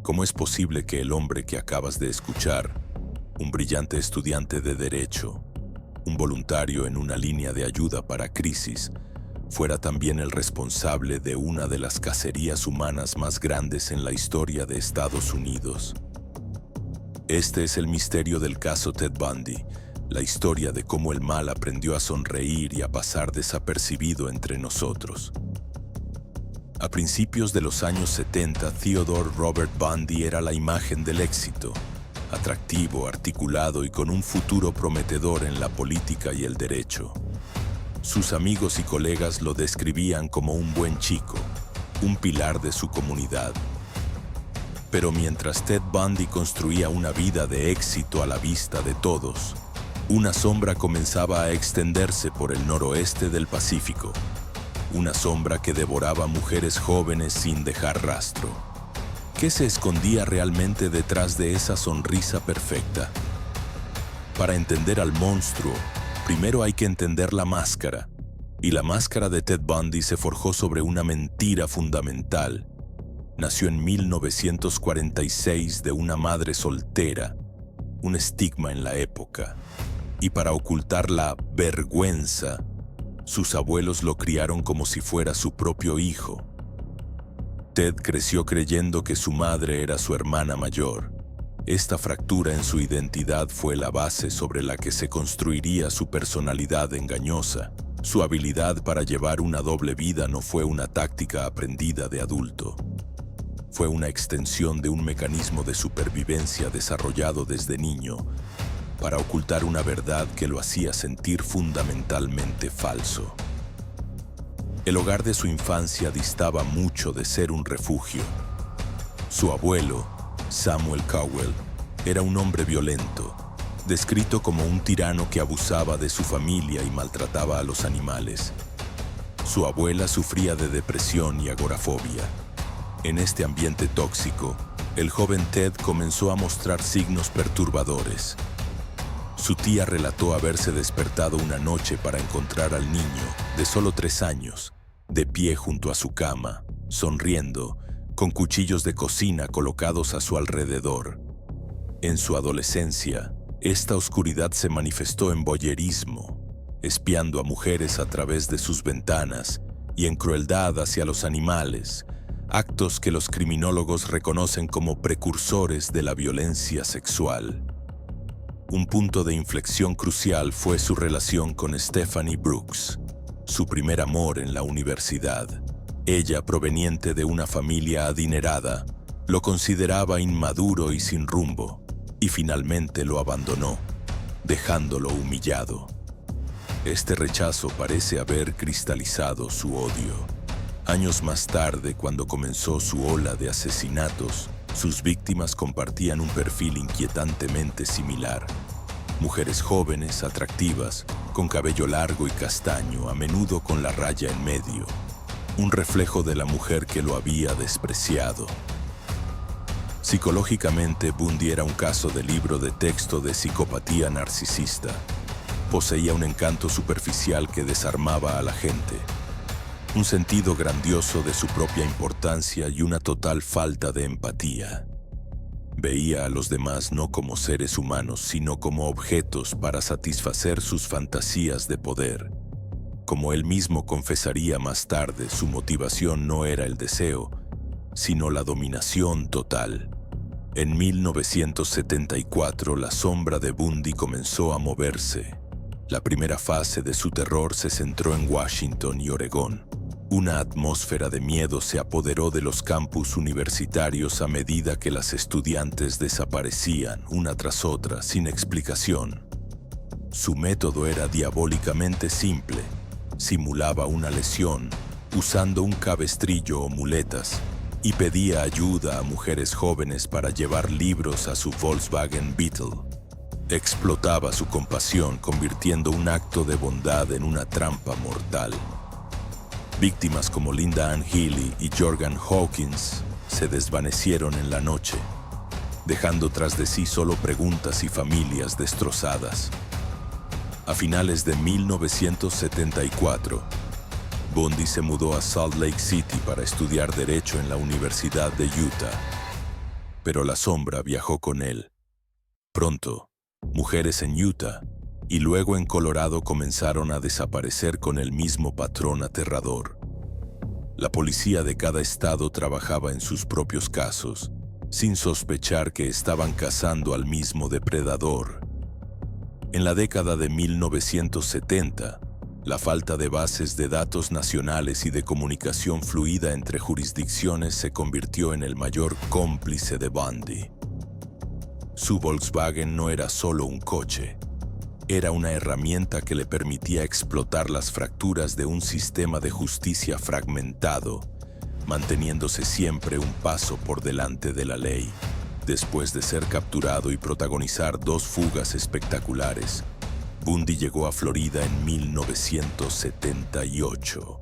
¿Cómo es posible que el hombre que acabas de escuchar, un brillante estudiante de Derecho, un voluntario en una línea de ayuda para crisis, fuera también el responsable de una de las cacerías humanas más grandes en la historia de Estados Unidos? Este es el misterio del caso Ted Bundy, la historia de cómo el mal aprendió a sonreír y a pasar desapercibido entre nosotros. A principios de los años 70, Theodore Robert Bundy era la imagen del éxito, atractivo, articulado y con un futuro prometedor en la política y el derecho. Sus amigos y colegas lo describían como un buen chico, un pilar de su comunidad. Pero mientras Ted Bundy construía una vida de éxito a la vista de todos, una sombra comenzaba a extenderse por el noroeste del Pacífico. Una sombra que devoraba mujeres jóvenes sin dejar rastro. ¿Qué se escondía realmente detrás de esa sonrisa perfecta? Para entender al monstruo, primero hay que entender la máscara. Y la máscara de Ted Bundy se forjó sobre una mentira fundamental. Nació en 1946 de una madre soltera, un estigma en la época. Y para ocultar la vergüenza, sus abuelos lo criaron como si fuera su propio hijo. Ted creció creyendo que su madre era su hermana mayor. Esta fractura en su identidad fue la base sobre la que se construiría su personalidad engañosa. Su habilidad para llevar una doble vida no fue una táctica aprendida de adulto. Fue una extensión de un mecanismo de supervivencia desarrollado desde niño para ocultar una verdad que lo hacía sentir fundamentalmente falso. El hogar de su infancia distaba mucho de ser un refugio. Su abuelo, Samuel Cowell, era un hombre violento, descrito como un tirano que abusaba de su familia y maltrataba a los animales. Su abuela sufría de depresión y agorafobia. En este ambiente tóxico, el joven Ted comenzó a mostrar signos perturbadores. Su tía relató haberse despertado una noche para encontrar al niño, de solo 3 años, de pie junto a su cama, sonriendo, con cuchillos de cocina colocados a su alrededor. En su adolescencia, esta oscuridad se manifestó en voyerismo, espiando a mujeres a través de sus ventanas y en crueldad hacia los animales, actos que los criminólogos reconocen como precursores de la violencia sexual. Un punto de inflexión crucial fue su relación con Stephanie Brooks, su primer amor en la universidad. Ella, proveniente de una familia adinerada, lo consideraba inmaduro y sin rumbo, y finalmente lo abandonó, dejándolo humillado. Este rechazo parece haber cristalizado su odio. Años más tarde, cuando comenzó su ola de asesinatos, sus víctimas compartían un perfil inquietantemente similar. Mujeres jóvenes, atractivas, con cabello largo y castaño, a menudo con la raya en medio. Un reflejo de la mujer que lo había despreciado. Psicológicamente, Bundy era un caso de libro de texto de psicopatía narcisista. Poseía un encanto superficial que desarmaba a la gente. Un sentido grandioso de su propia importancia y una total falta de empatía. Veía a los demás no como seres humanos, sino como objetos para satisfacer sus fantasías de poder. Como él mismo confesaría más tarde, su motivación no era el deseo, sino la dominación total. En 1974, la sombra de Bundy comenzó a moverse. La primera fase de su terror se centró en Washington y Oregón. Una atmósfera de miedo se apoderó de los campus universitarios a medida que las estudiantes desaparecían una tras otra sin explicación. Su método era diabólicamente simple. Simulaba una lesión usando un cabestrillo o muletas y pedía ayuda a mujeres jóvenes para llevar libros a su Volkswagen Beetle. Explotaba su compasión convirtiendo un acto de bondad en una trampa mortal. Víctimas como Linda Ann Healy y Jordan Hawkins se desvanecieron en la noche, dejando tras de sí solo preguntas y familias destrozadas. A finales de 1974, Bundy se mudó a Salt Lake City para estudiar Derecho en la Universidad de Utah. pero la sombra viajó con él. Pronto, mujeres en Utah y luego en Colorado comenzaron a desaparecer con el mismo patrón aterrador. La policía de cada estado trabajaba en sus propios casos, sin sospechar que estaban cazando al mismo depredador. En la década de 1970, la falta de bases de datos nacionales y de comunicación fluida entre jurisdicciones se convirtió en el mayor cómplice de Bundy. Su Volkswagen no era solo un coche, era una herramienta que le permitía explotar las fracturas de un sistema de justicia fragmentado, manteniéndose siempre un paso por delante de la ley. Después de ser capturado y protagonizar 2 fugas espectaculares, Bundy llegó a Florida en 1978.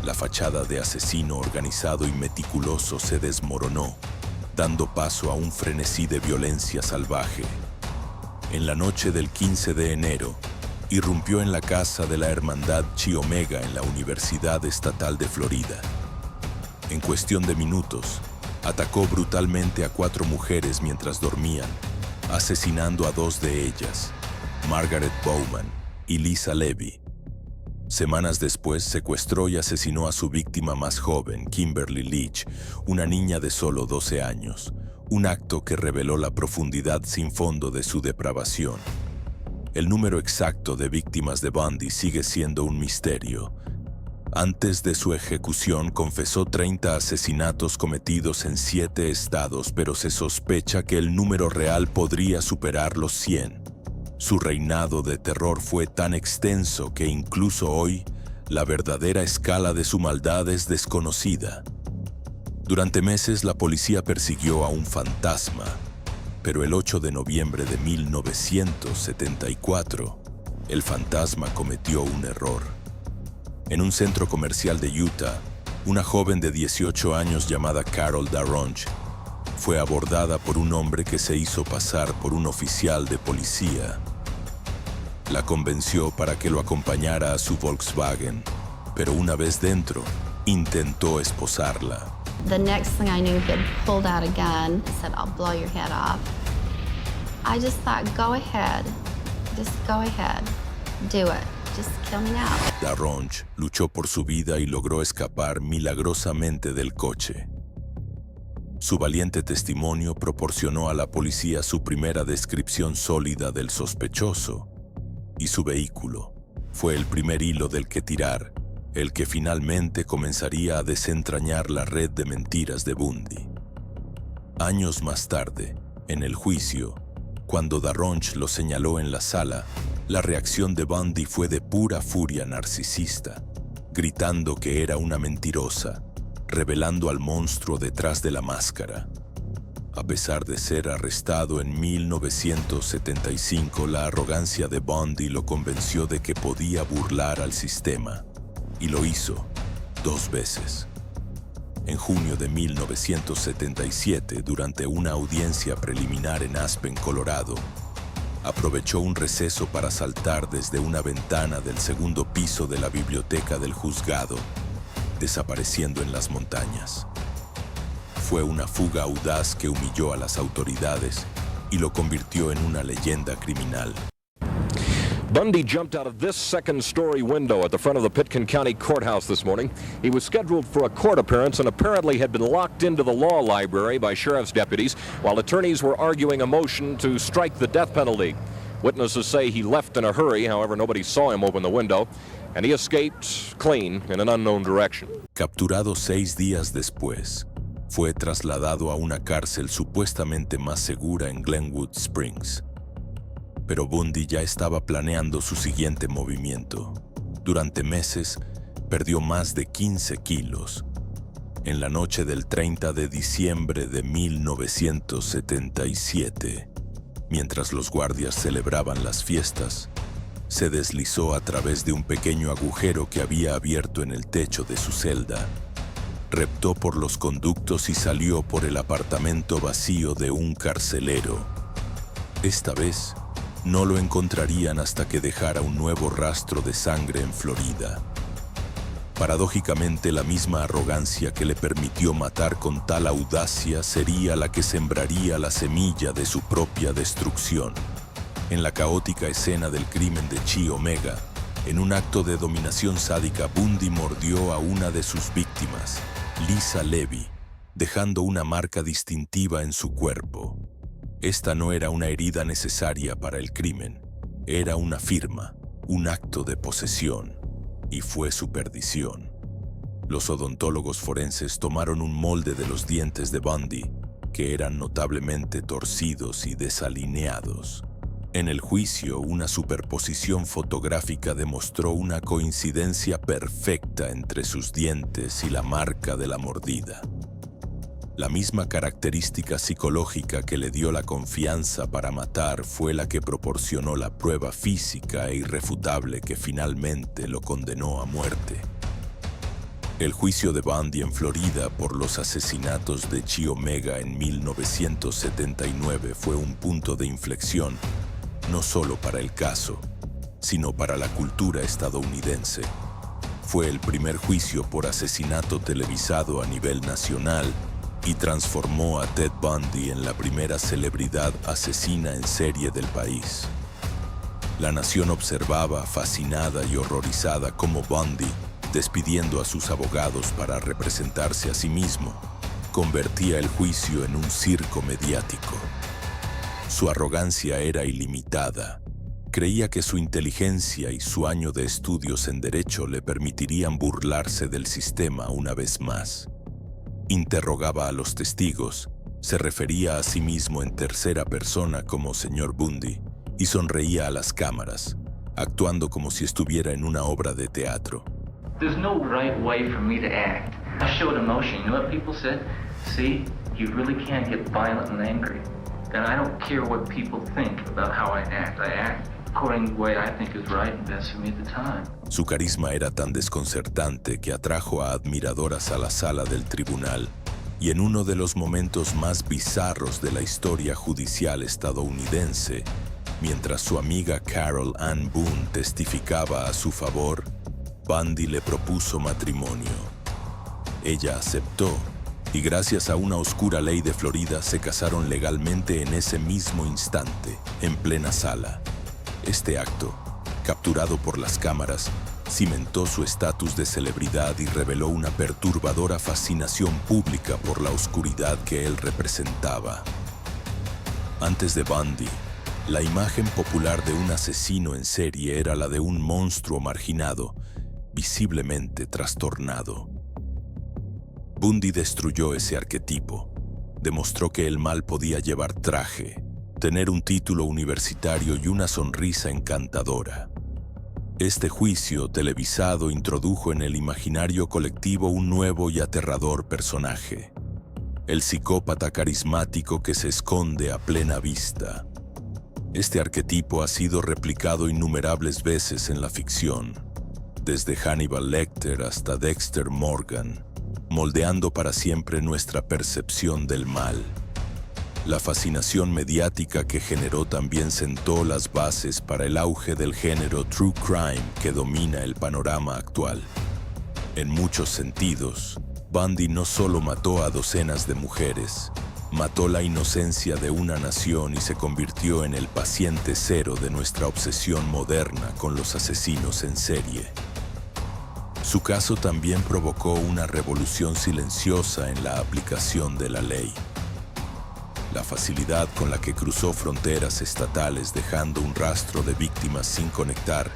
La fachada de asesino organizado y meticuloso se desmoronó, dando paso a un frenesí de violencia salvaje. En la noche del 15 de enero, irrumpió en la casa de la Hermandad Chi Omega en la Universidad Estatal de Florida. En cuestión de minutos, atacó brutalmente a 4 mujeres mientras dormían, asesinando a 2 de ellas, Margaret Bowman y Lisa Levy. Semanas después, secuestró y asesinó a su víctima más joven, Kimberly Leach, una niña de solo 12 años, un acto que reveló la profundidad sin fondo de su depravación. El número exacto de víctimas de Bundy sigue siendo un misterio. Antes de su ejecución, confesó 30 asesinatos cometidos en 7 estados, pero se sospecha que el número real podría superar los 100. Su reinado de terror fue tan extenso que incluso hoy, la verdadera escala de su maldad es desconocida. Durante meses, la policía persiguió a un fantasma, pero el 8 de noviembre de 1974, el fantasma cometió un error. En un centro comercial de Utah, una joven de 18 años llamada Carol Darronch fue abordada por un hombre que se hizo pasar por un oficial de policía. La convenció para que lo acompañara a su Volkswagen, pero una vez dentro, intentó esposarla. The next thing I knew, he had pulled out a gun and said, "I'll blow your head off." I just thought, go ahead. Just go ahead. Do it. Just kill me now. Darronch luchó por su vida y logró escapar milagrosamente del coche. Su valiente testimonio proporcionó a la policía su primera descripción sólida del sospechoso, y su vehículo fue el primer hilo del que tirar, el que finalmente comenzaría a desentrañar la red de mentiras de Bundy. Años más tarde, en el juicio, cuando Darronch lo señaló en la sala, la reacción de Bundy fue de pura furia narcisista, gritando que era una mentirosa, revelando al monstruo detrás de la máscara. A pesar de ser arrestado en 1975, la arrogancia de Bundy lo convenció de que podía burlar al sistema, y lo hizo 2 veces. En junio de 1977, durante una audiencia preliminar en Aspen, Colorado, aprovechó un receso para saltar desde una ventana del 2º piso de la biblioteca del juzgado, desapareciendo en las montañas. Fue una fuga audaz que humilló a las autoridades y lo convirtió en una leyenda criminal. Bundy jumped out of this second-story window at the front of the Pitkin County Courthouse this morning. He was scheduled for a court appearance and apparently had been locked into the law library by sheriff's deputies while attorneys were arguing a motion to strike the death penalty. Witnesses say he left in a hurry, however, nobody saw him open the window, and he escaped clean in an unknown direction. Capturado 6 días después, fue trasladado a una cárcel supuestamente más segura en Glenwood Springs. Pero Bundy ya estaba planeando su siguiente movimiento. Durante meses, perdió más de 15 kilos. En la noche del 30 de diciembre de 1977, mientras los guardias celebraban las fiestas, se deslizó a través de un pequeño agujero que había abierto en el techo de su celda. Reptó por los conductos y salió por el apartamento vacío de un carcelero. Esta vez, no lo encontrarían hasta que dejara un nuevo rastro de sangre en Florida. Paradójicamente, la misma arrogancia que le permitió matar con tal audacia sería la que sembraría la semilla de su propia destrucción. En la caótica escena del crimen de Chi Omega, en un acto de dominación sádica, Bundy mordió a una de sus víctimas, Lisa Levy, dejando una marca distintiva en su cuerpo. Esta no era una herida necesaria para el crimen, era una firma, un acto de posesión, y fue su perdición. Los odontólogos forenses tomaron un molde de los dientes de Bundy, que eran notablemente torcidos y desalineados. En el juicio, una superposición fotográfica demostró una coincidencia perfecta entre sus dientes y la marca de la mordida. La misma característica psicológica que le dio la confianza para matar fue la que proporcionó la prueba física e irrefutable que finalmente lo condenó a muerte. El juicio de Bundy en Florida por los asesinatos de Chi Omega en 1979 fue un punto de inflexión, no solo para el caso, sino para la cultura estadounidense. Fue el primer juicio por asesinato televisado a nivel nacional y transformó a Ted Bundy en la primera celebridad asesina en serie del país. La nación observaba, fascinada y horrorizada, cómo Bundy, despidiendo a sus abogados para representarse a sí mismo, convertía el juicio en un circo mediático. Su arrogancia era ilimitada. Creía que su inteligencia y su año de estudios en derecho le permitirían burlarse del sistema una vez más. Interrogaba a los testigos, se refería a sí mismo en tercera persona como señor Bundy y sonreía a las cámaras, actuando como si estuviera en una obra de teatro. There's no right way for me to act. I showed emotion. You know what people said? See, you really can get violent and angry. And I don't care what people think about how I act. I act according to the way I think is right and best for me at the time. Su carisma era tan desconcertante que atrajo a admiradoras a la sala del tribunal, y en uno de los momentos más bizarros de la historia judicial estadounidense, mientras su amiga Carol Ann Boone testificaba a su favor, Bundy le propuso matrimonio. Ella aceptó, y gracias a una oscura ley de Florida se casaron legalmente en ese mismo instante, en plena sala. Este acto, capturado por las cámaras, cimentó su estatus de celebridad y reveló una perturbadora fascinación pública por la oscuridad que él representaba. Antes de Bundy, la imagen popular de un asesino en serie era la de un monstruo marginado, visiblemente trastornado. Bundy destruyó ese arquetipo. Demostró que el mal podía llevar traje, tener un título universitario y una sonrisa encantadora. Este juicio televisado introdujo en el imaginario colectivo un nuevo y aterrador personaje, el psicópata carismático que se esconde a plena vista. Este arquetipo ha sido replicado innumerables veces en la ficción, desde Hannibal Lecter hasta Dexter Morgan, moldeando para siempre nuestra percepción del mal. La fascinación mediática que generó también sentó las bases para el auge del género true crime que domina el panorama actual. En muchos sentidos, Bundy no solo mató a docenas de mujeres, mató la inocencia de una nación y se convirtió en el paciente cero de nuestra obsesión moderna con los asesinos en serie. Su caso también provocó una revolución silenciosa en la aplicación de la ley. La facilidad con la que cruzó fronteras estatales dejando un rastro de víctimas sin conectar,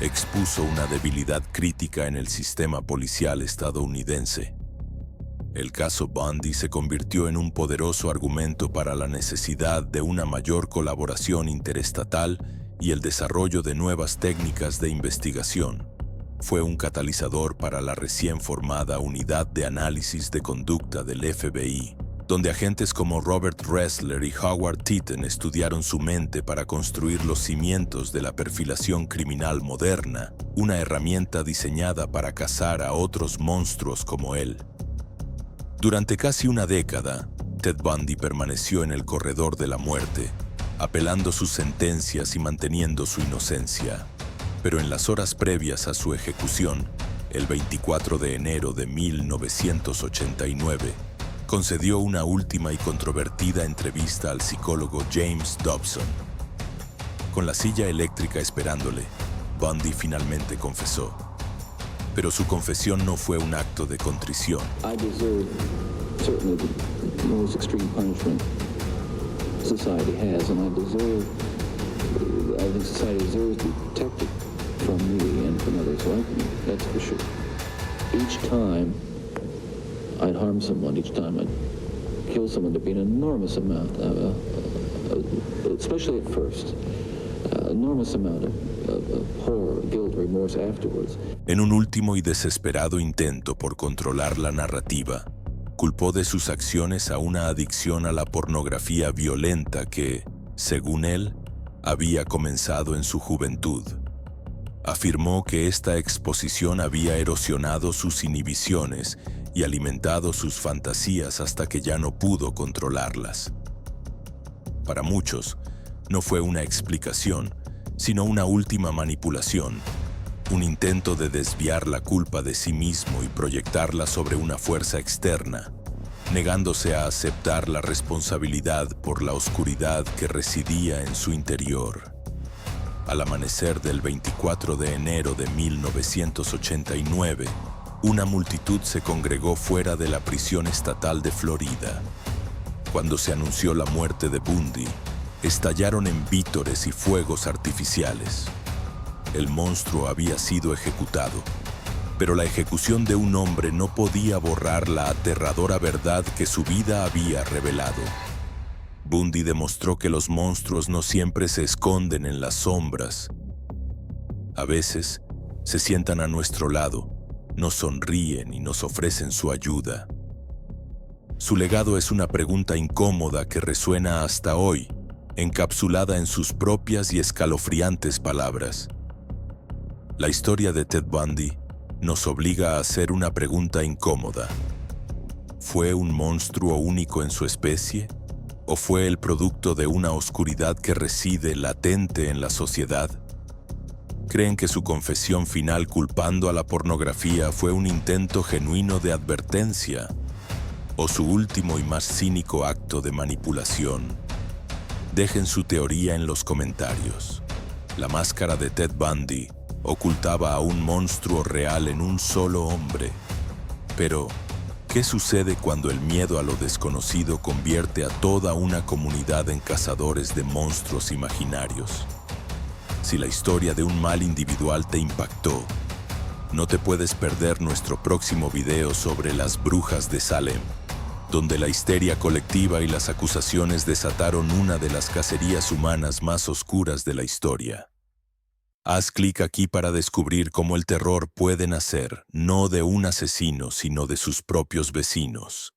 expuso una debilidad crítica en el sistema policial estadounidense. El caso Bundy se convirtió en un poderoso argumento para la necesidad de una mayor colaboración interestatal y el desarrollo de nuevas técnicas de investigación. Fue un catalizador para la recién formada Unidad de Análisis de Conducta del FBI, donde agentes como Robert Ressler y Howard Titten estudiaron su mente para construir los cimientos de la perfilación criminal moderna, una herramienta diseñada para cazar a otros monstruos como él. Durante casi una década, Ted Bundy permaneció en el corredor de la muerte, apelando sus sentencias y manteniendo su inocencia. Pero en las horas previas a su ejecución, el 24 de enero de 1989, concedió una última y controvertida entrevista al psicólogo James Dobson. Con la silla eléctrica esperándole, Bundy finalmente confesó. Pero su confesión no fue un acto de contrición. I deserve certainly the most extreme punishment society has, and I think society deserves to be protected from me and from others like me, that's for sure. Each time I'd harm someone, each time I'd kill someone, there'd be an enormous amount, especially at first, enormous amount of horror, guilt, remorse afterwards. En un último y desesperado intento por controlar la narrativa, culpó de sus acciones a una adicción a la pornografía violenta que, según él, había comenzado en su juventud. Afirmó que esta exposición había erosionado sus inhibiciones y alimentado sus fantasías hasta que ya no pudo controlarlas. Para muchos, no fue una explicación, sino una última manipulación, un intento de desviar la culpa de sí mismo y proyectarla sobre una fuerza externa, negándose a aceptar la responsabilidad por la oscuridad que residía en su interior. Al amanecer del 24 de enero de 1989, una multitud se congregó fuera de la prisión estatal de Florida. Cuando se anunció la muerte de Bundy, estallaron en vítores y fuegos artificiales. El monstruo había sido ejecutado, pero la ejecución de un hombre no podía borrar la aterradora verdad que su vida había revelado. Bundy demostró que los monstruos no siempre se esconden en las sombras. A veces, se sientan a nuestro lado, nos sonríen y nos ofrecen su ayuda. Su legado es una pregunta incómoda que resuena hasta hoy, encapsulada en sus propias y escalofriantes palabras. La historia de Ted Bundy nos obliga a hacer una pregunta incómoda. ¿Fue un monstruo único en su especie? ¿O fue el producto de una oscuridad que reside latente en la sociedad? ¿Creen que su confesión final culpando a la pornografía fue un intento genuino de advertencia? ¿O su último y más cínico acto de manipulación? Dejen su teoría en los comentarios. La máscara de Ted Bundy ocultaba a un monstruo real en un solo hombre. Pero, ¿qué sucede cuando el miedo a lo desconocido convierte a toda una comunidad en cazadores de monstruos imaginarios? Si la historia de un mal individual te impactó, no te puedes perder nuestro próximo video sobre las brujas de Salem, donde la histeria colectiva y las acusaciones desataron una de las cacerías humanas más oscuras de la historia. Haz clic aquí para descubrir cómo el terror puede nacer, no de un asesino, sino de sus propios vecinos.